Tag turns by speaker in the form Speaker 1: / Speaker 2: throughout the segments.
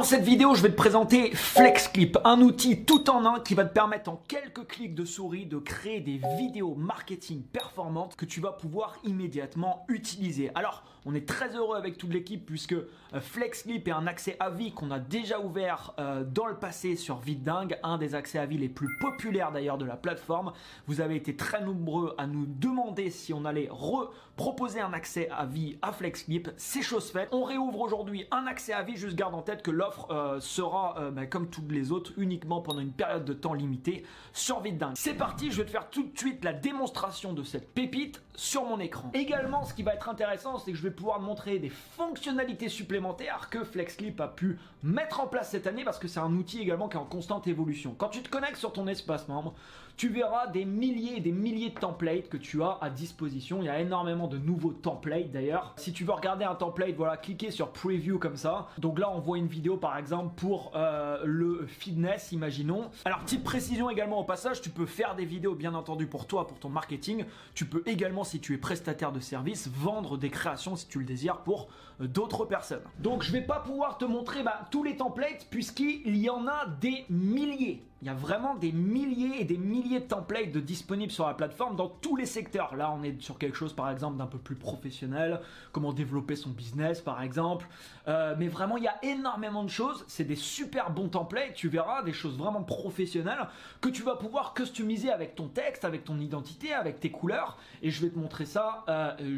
Speaker 1: cette vidéo, je vais te présenter FlexClip, un outil tout en un qui va te permettre en quelques clics de souris de créer des vidéos marketing performantes que tu vas pouvoir immédiatement utiliser. Alors, on est très heureux avec toute l'équipe puisque FlexClip est un accès à vie qu'on a déjà ouvert dans le passé sur VidDingue, un des accès à vie les plus populaires d'ailleurs de la plateforme. Vous avez été très nombreux à nous demander si on allait proposer un accès à vie à FlexClip. C'est chose faite. On réouvre aujourd'hui un accès à vie, juste garde en tête que l'offre sera comme toutes les autres uniquement pendant une période de temps limitée sur VidDingue. C'est parti, je vais te faire tout de suite la démonstration de cette pépite sur mon écran. Également, ce qui va être intéressant, c'est que je vais pouvoir te montrer des fonctionnalités supplémentaires que FlexClip a pu mettre en place cette année parce que c'est un outil également qui est en constante évolution. Quand tu te connectes sur ton espace membre, tu verras des milliers et des milliers de templates que tu as à disposition. Il y a énormément de nouveaux templates d'ailleurs. Si tu veux regarder un template, voilà, cliquez sur Preview comme ça. Donc là, on voit une vidéo par exemple pour le fitness, imaginons. Alors, petite précision également au passage, tu peux faire des vidéos bien entendu pour toi, pour ton marketing. Tu peux également, si tu es prestataire de service, vendre des créations si tu le désires pour d'autres personnes. Donc, je vais pas pouvoir te montrer tous les templates puisqu'il y en a des milliers. Il y a vraiment des milliers et des milliers de templates disponibles sur la plateforme dans tous les secteurs. Là, on est sur quelque chose, par exemple, d'un peu plus professionnel, comment développer son business, par exemple. Mais vraiment, il y a énormément de choses. C'est des super bons templates. Tu verras des choses vraiment professionnelles que tu vas pouvoir customiser avec ton texte, avec ton identité, avec tes couleurs. Et je vais te montrer ça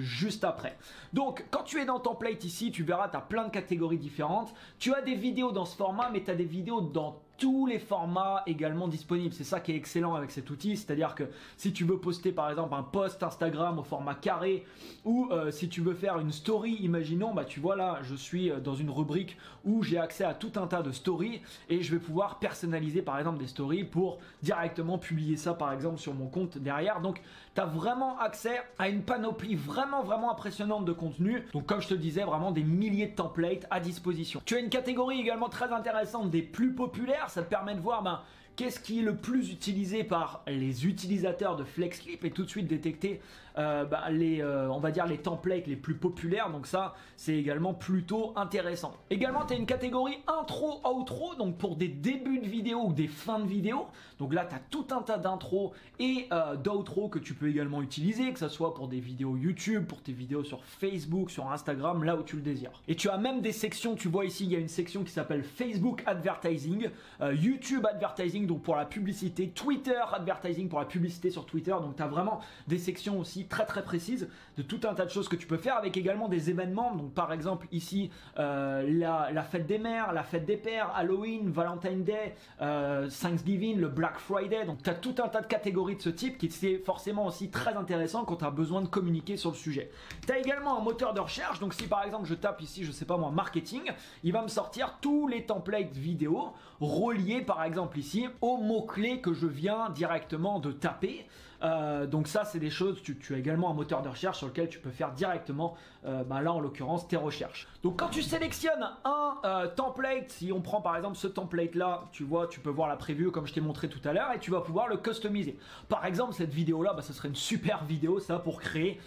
Speaker 1: juste après. Donc, quand tu es dans template ici, tu verras, tu as plein de catégories différentes. Tu as des vidéos dans ce format, mais tu as des vidéos dans tous les formats également disponibles. C'est ça qui est excellent avec cet outil, c'est-à-dire que si tu veux poster par exemple un post Instagram au format carré ou si tu veux faire une story, imaginons, tu vois là, je suis dans une rubrique où j'ai accès à tout un tas de stories et je vais pouvoir personnaliser par exemple des stories pour directement publier ça par exemple sur mon compte derrière. Donc, tu as vraiment accès à une panoplie vraiment impressionnante de contenu. Donc, comme je te disais, vraiment des milliers de templates à disposition. Tu as une catégorie également très intéressante des plus populaires. Ça te permet de voir qu'est-ce qui est le plus utilisé par les utilisateurs de FlexClip et tout de suite détecter on va dire les templates les plus populaires. Donc ça, c'est également plutôt intéressant. Également, tu as une catégorie intro, outro, donc pour des débuts de vidéo ou des fins de vidéo. Donc là, tu as tout un tas d'intro et d'outro que tu peux également utiliser, que ce soit pour des vidéos YouTube, pour tes vidéos sur Facebook, sur Instagram, là où tu le désires. Et tu as même des sections, tu vois ici, il y a une section qui s'appelle Facebook Advertising, YouTube Advertising, donc pour la publicité, Twitter Advertising pour la publicité sur Twitter. Donc tu as vraiment des sections aussi très précises de tout un tas de choses que tu peux faire avec également des événements. Donc par exemple ici la fête des mères, la fête des pères, Halloween, Valentine's Day, Thanksgiving, le Black Friday. Donc tu as tout un tas de catégories de ce type qui c'est forcément aussi très intéressant quand tu as besoin de communiquer sur le sujet. Tu as également un moteur de recherche. Donc si par exemple je tape ici, je sais pas moi, marketing, il va me sortir tous les templates vidéo reliés par exemple ici aux mots-clés que je viens directement de taper. Donc ça, c'est des choses, tu as également un moteur de recherche sur lequel tu peux faire directement, là en l'occurrence, tes recherches. Donc quand tu sélectionnes un template, si on prend par exemple ce template là, tu vois, tu peux voir la preview comme je t'ai montré tout à l'heure et tu vas pouvoir le customiser. Par exemple, cette vidéo là, ce serait une super vidéo ça pour créer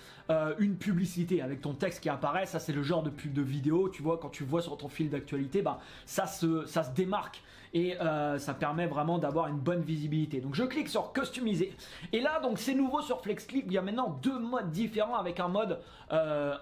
Speaker 1: une publicité avec ton texte qui apparaît. Ça, c'est le genre de pub de vidéo, tu vois, quand tu vois sur ton fil d'actualité, ça se démarque et ça permet vraiment d'avoir une bonne visibilité. Donc je clique sur customiser et là donc c'est nouveau sur FlexClip, il y a maintenant deux modes différents avec un mode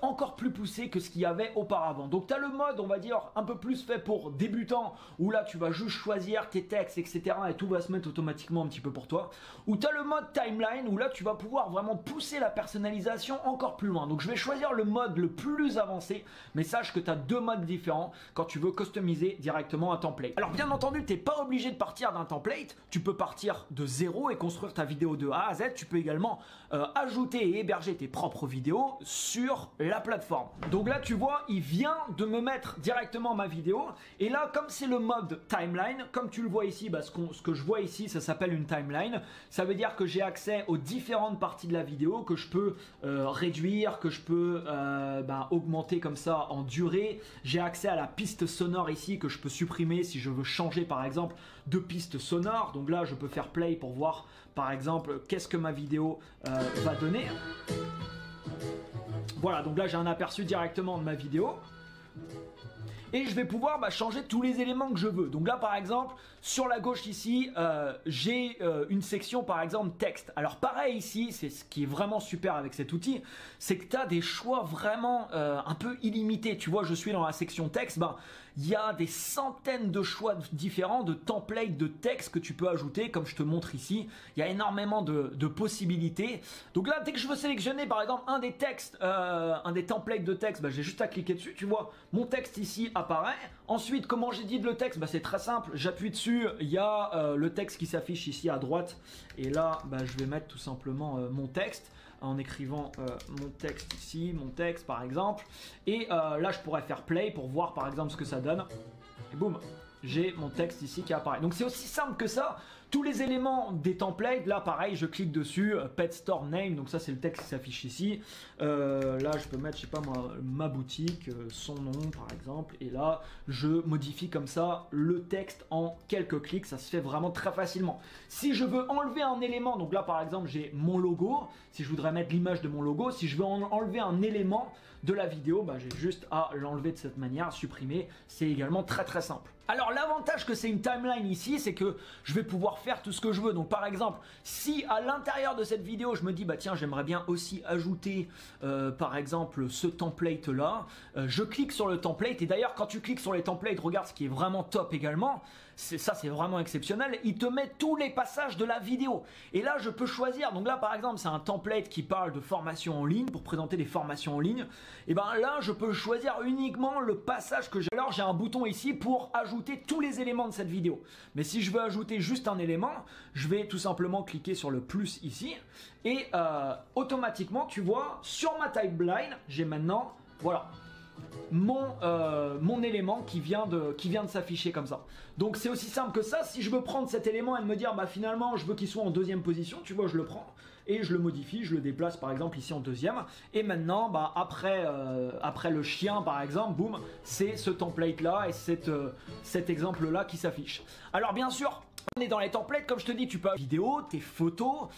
Speaker 1: encore plus poussé que ce qu'il y avait auparavant. Donc tu as le mode, on va dire, un peu plus fait pour débutants où là tu vas juste choisir tes textes, etc. et tout va se mettre automatiquement un petit peu pour toi. Ou tu as le mode timeline où là tu vas pouvoir vraiment pousser la personnalisation encore plus loin. Donc je vais choisir le mode le plus avancé, mais sache que tu as deux modes différents quand tu veux customiser directement un template. Alors bien entendu, tu n'es pas obligé de partir d'un template, tu peux partir de zéro et construire ta vidéo de A à Z. Tu peux également ajouter et héberger tes propres vidéos sur la plateforme. Donc là tu vois, il vient de me mettre directement ma vidéo et là comme c'est le mode timeline, comme tu le vois ici, ce que je vois ici ça s'appelle une timeline. Ça veut dire que j'ai accès aux différentes parties de la vidéo que je peux réduire, que je peux augmenter comme ça en durée. J'ai accès à la piste sonore ici que je peux supprimer si je veux changer par exemple de piste sonore. Donc là je peux faire play pour voir par exemple qu'est-ce que ma vidéo va donner. Voilà, donc là j'ai un aperçu directement de ma vidéo. et je vais pouvoir changer tous les éléments que je veux. Donc là par exemple sur la gauche ici j'ai une section par exemple texte. Alors pareil ici, c'est ce qui est vraiment super avec cet outil, c'est que tu as des choix vraiment un peu illimités. Tu vois, je suis dans la section texte, il y a des centaines de choix différents de templates de texte que tu peux ajouter, comme je te montre ici. Il y a énormément de possibilités. Donc là, dès que je veux sélectionner par exemple un des textes, un des templates de texte, j'ai juste à cliquer dessus. Tu vois, mon texte ici apparaît. Ensuite, comment j'édite le texte? C'est très simple. J'appuie dessus, il y a le texte qui s'affiche ici à droite. Et là, je vais mettre tout simplement mon texte en écrivant mon texte ici, mon texte par exemple. Et là, je pourrais faire play pour voir par exemple ce que ça donne. Et boum, j'ai mon texte ici qui apparaît. Donc c'est aussi simple que ça. Tous les éléments des templates, là pareil, je clique dessus, Pet Store Name, donc ça c'est le texte qui s'affiche ici. Là je peux mettre, je sais pas moi, ma boutique, son nom par exemple, et là je modifie comme ça le texte en quelques clics, ça se fait vraiment très facilement. Si je veux enlever un élément, donc là par exemple j'ai mon logo, si je voudrais mettre l'image de mon logo, si je veux enlever un élément de la vidéo, j'ai juste à l'enlever de cette manière, supprimer, c'est également très très simple. Alors l'avantage que c'est une timeline ici, c'est que je vais pouvoir faire tout ce que je veux. Donc par exemple, si à l'intérieur de cette vidéo, je me dis tiens, j'aimerais bien aussi ajouter par exemple ce template là, je clique sur le template. Et d'ailleurs quand tu cliques sur les templates, regarde ce qui est vraiment top également, ça c'est vraiment exceptionnel, il te met tous les passages de la vidéo. Et là je peux choisir, donc là par exemple c'est un template qui parle de formation en ligne, pour présenter des formations en ligne. Et là je peux choisir uniquement le passage que j'ai. Alors j'ai un bouton ici pour ajouter tous les éléments de cette vidéo. Mais si je veux ajouter juste un élément, je vais tout simplement cliquer sur le plus ici. Et automatiquement tu vois sur ma timeline, j'ai maintenant, voilà, mon élément qui vient de s'afficher comme ça. Donc c'est aussi simple que ça. Si je veux prendre cet élément et me dire finalement je veux qu'il soit en deuxième position, tu vois, je le prends et je le modifie, je le déplace par exemple ici en deuxième, et maintenant après le chien par exemple, boum, c'est ce template là et cet exemple là qui s'affiche. Alors bien sûr on est dans les templates, comme je te dis, tu peux ajouter tes vidéos, tes photos,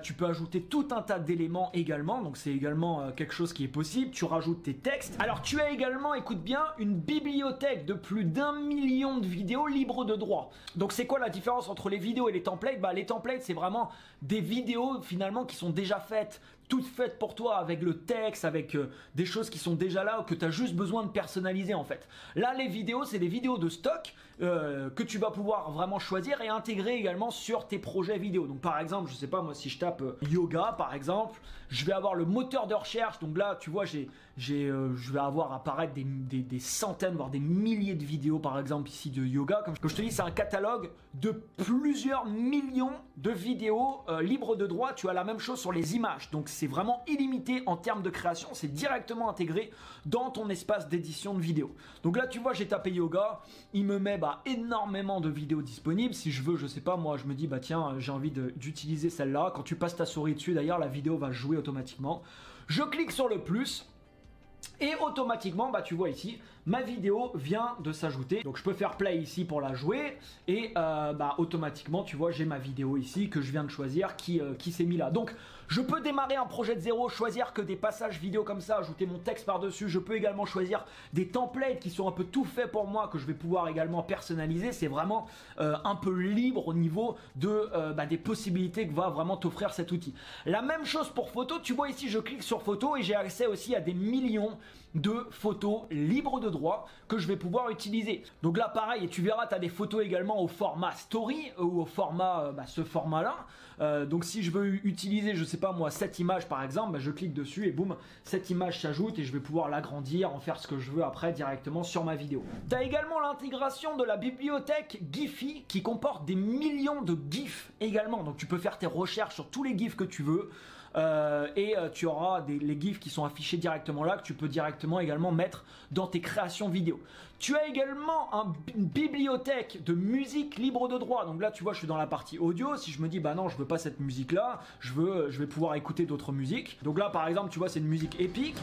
Speaker 1: tu peux ajouter tout un tas d'éléments également, donc c'est également quelque chose qui est possible. Tu rajoutes tes textes. Alors tu as également, écoute bien, une bibliothèque de plus d'1 million de vidéos libres de droit. Donc c'est quoi la différence entre les vidéos et les templates? Les templates c'est vraiment des vidéos finalement qui sont déjà faites, toutes faites pour toi avec le texte, avec des choses qui sont déjà là, que tu as juste besoin de personnaliser en fait. Là les vidéos c'est des vidéos de stock que tu vas pouvoir vraiment choisir et intégrer également sur tes projets vidéo. Donc par exemple, je sais pas moi, si je tape yoga par exemple, je vais avoir le moteur de recherche. Donc là tu vois je vais avoir apparaître des centaines voire des milliers de vidéos par exemple ici de yoga. Comme je te dis, c'est un catalogue de plusieurs millions de vidéos libres de droit. Tu as la même chose sur les images, donc c'est vraiment illimité en termes de création, c'est directement intégré dans ton espace d'édition de vidéos. Donc là tu vois, j'ai tapé yoga, il me met énormément de vidéos disponibles. Si je veux, je sais pas moi, je me dis tiens, j'ai envie d'utiliser celle-là. Quand tu passes ta souris dessus d'ailleurs, la vidéo va jouer automatiquement. Je clique sur le plus et automatiquement, tu vois ici, ma vidéo vient de s'ajouter. Donc je peux faire play ici pour la jouer et automatiquement, tu vois, j'ai ma vidéo ici que je viens de choisir qui s'est mis là. Donc je peux démarrer un projet de zéro, choisir que des passages vidéo comme ça, ajouter mon texte par-dessus. Je peux également choisir des templates qui sont un peu tout faits pour moi, que je vais pouvoir également personnaliser. C'est vraiment un peu libre au niveau des possibilités que va vraiment t'offrir cet outil. La même chose pour photo. Tu vois ici, je clique sur photo et j'ai accès aussi à des millions de photos libres de droit que je vais pouvoir utiliser. Donc là pareil, et tu verras, tu as des photos également au format story ou au format ce format là. Donc si je veux utiliser, je sais pas moi, cette image par exemple, je clique dessus et boum, cette image s'ajoute et je vais pouvoir l'agrandir, en faire ce que je veux après directement sur ma vidéo. Tu as également l'intégration de la bibliothèque Giphy qui comporte des millions de GIFs également. Donc tu peux faire tes recherches sur tous les GIFs que tu veux. Tu auras les GIFs qui sont affichés directement là, que tu peux directement également mettre dans tes créations vidéo. Tu as également une bibliothèque de musique libre de droit. Donc là tu vois, je suis dans la partie audio. Si je me dis non, je veux pas cette musique là, je vais pouvoir écouter d'autres musiques. Donc là par exemple tu vois, c'est une musique épique.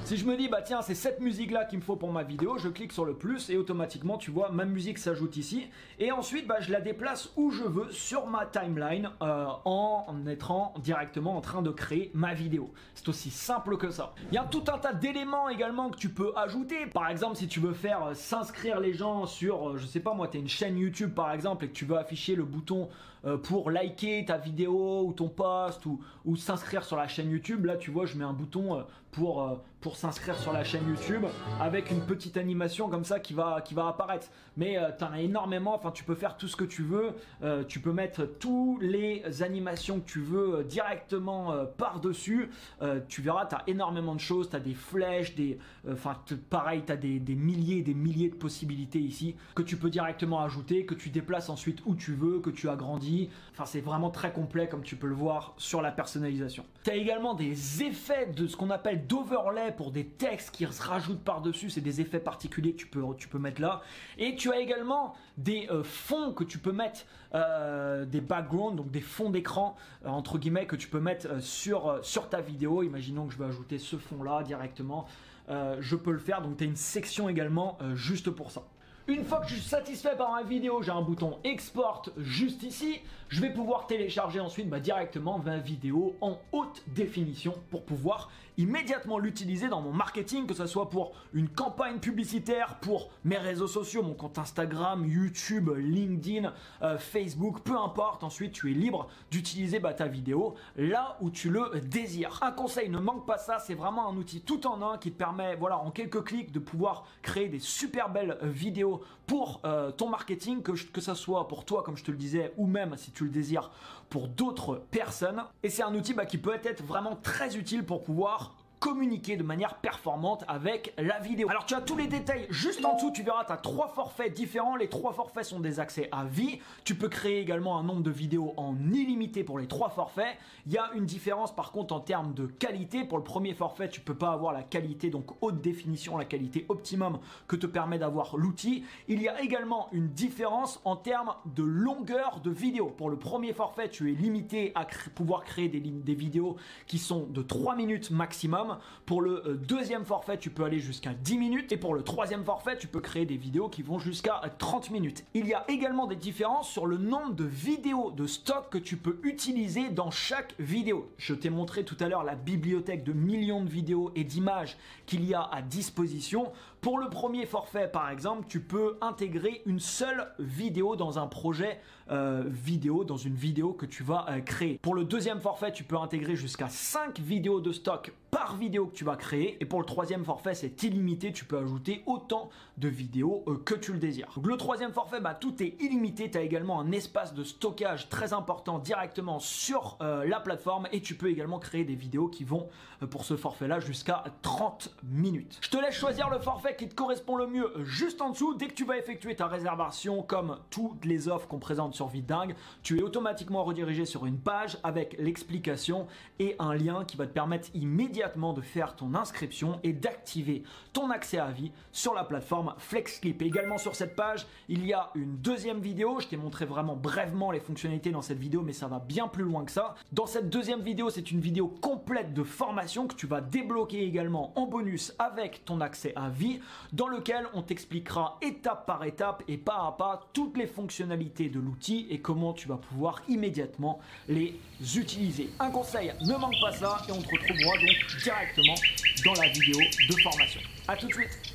Speaker 1: Si je me dis, bah tiens, c'est cette musique-là qu'il me faut pour ma vidéo, je clique sur le plus et automatiquement, tu vois, ma musique s'ajoute ici. Et ensuite, bah, je la déplace où je veux sur ma timeline en étant directement en train de créer ma vidéo. C'est aussi simple que ça. Il y a tout un tas d'éléments également que tu peux ajouter. Par exemple, si tu veux faire s'inscrire les gens sur, je sais pas moi, tu as une chaîne YouTube par exemple et que tu veux afficher le bouton pour liker ta vidéo ou ton post ou s'inscrire sur la chaîne YouTube, là tu vois je mets un bouton pour s'inscrire sur la chaîne YouTube avec une petite animation comme ça qui va apparaître. Mais tu en as énormément, enfin tu peux faire tout ce que tu veux, tu peux mettre tous les animations que tu veux directement par-dessus. Tu verras, tu as énormément de choses, tu as des flèches, pareil, tu as des milliers et des milliers de possibilités ici que tu peux directement ajouter, que tu déplaces ensuite où tu veux, que tu agrandis. Enfin, c'est vraiment très complet comme tu peux le voir sur la personnalisation. Tu as également des effets de ce qu'on appelle d'overlay pour des textes qui se rajoutent par-dessus. C'est des effets particuliers que tu peux mettre là. Et tu as également des fonds que tu peux mettre, des backgrounds, donc des fonds d'écran, entre guillemets, que tu peux mettre sur ta vidéo. Imaginons que je veux ajouter ce fond-là directement. Je peux le faire. Donc, tu as une section également juste pour ça. Une fois que je suis satisfait par ma vidéo, j'ai un bouton export juste ici. Je vais pouvoir télécharger ensuite directement ma vidéo en haute définition pour pouvoir immédiatement l'utiliser dans mon marketing, que ce soit pour une campagne publicitaire, pour mes réseaux sociaux, mon compte Instagram, YouTube, LinkedIn, Facebook, peu importe. Ensuite, tu es libre d'utiliser ta vidéo là où tu le désires. Un conseil, ne manque pas ça, c'est vraiment un outil tout en un qui te permet, voilà, en quelques clics de pouvoir créer des super belles vidéos pour ton marketing, que ça soit pour toi, comme je te le disais, ou même si tu le désires pour d'autres personnes. Et c'est un outil qui peut être vraiment très utile pour pouvoir communiquer de manière performante avec la vidéo. Alors tu as tous les détails juste en dessous, tu verras, tu as 3 forfaits différents. Les 3 forfaits sont des accès à vie. Tu peux créer également un nombre de vidéos en illimité pour les 3 forfaits. Il y a une différence par contre en termes de qualité. Pour le premier forfait, tu peux pas avoir la qualité donc haute définition, la qualité optimum que te permet d'avoir l'outil. Il y a également une différence en termes de longueur de vidéo. Pour le premier forfait, tu es limité à pouvoir créer des vidéos qui sont de 3 minutes maximum. Pour le deuxième forfait, tu peux aller jusqu'à 10 minutes. Et pour le troisième forfait, tu peux créer des vidéos qui vont jusqu'à 30 minutes. Il y a également des différences sur le nombre de vidéos de stock que tu peux utiliser dans chaque vidéo. Je t'ai montré tout à l'heure la bibliothèque de millions de vidéos et d'images qu'il y a à disposition. Pour le premier forfait, par exemple, tu peux intégrer une seule vidéo dans un projet vidéo, dans une vidéo que tu vas créer. Pour le deuxième forfait, tu peux intégrer jusqu'à 5 vidéos de stock par vidéo que tu vas créer. Et pour le troisième forfait, c'est illimité. Tu peux ajouter autant de vidéos que tu le désires. Donc, le troisième forfait, tout est illimité. Tu as également un espace de stockage très important directement sur la plateforme. Et tu peux également créer des vidéos qui vont, pour ce forfait-là, jusqu'à 30 minutes. Je te laisse choisir le forfait qui te correspond le mieux juste en dessous. Dès que tu vas effectuer ta réservation, comme toutes les offres qu'on présente sur Vidingue, tu es automatiquement redirigé sur une page avec l'explication et un lien qui va te permettre immédiatement de faire ton inscription et d'activer ton accès à vie sur la plateforme FlexClip. Et également sur cette page, il y a une deuxième vidéo. Je t'ai montré vraiment brièvement les fonctionnalités dans cette vidéo, mais ça va bien plus loin que ça. Dans cette deuxième vidéo, c'est une vidéo complète de formation que tu vas débloquer également en bonus avec ton accès à vie, dans lequel on t'expliquera étape par étape et pas à pas toutes les fonctionnalités de l'outil et comment tu vas pouvoir immédiatement les utiliser. Un conseil, ne manque pas ça et on te retrouvera donc directement dans la vidéo de formation. À tout de suite.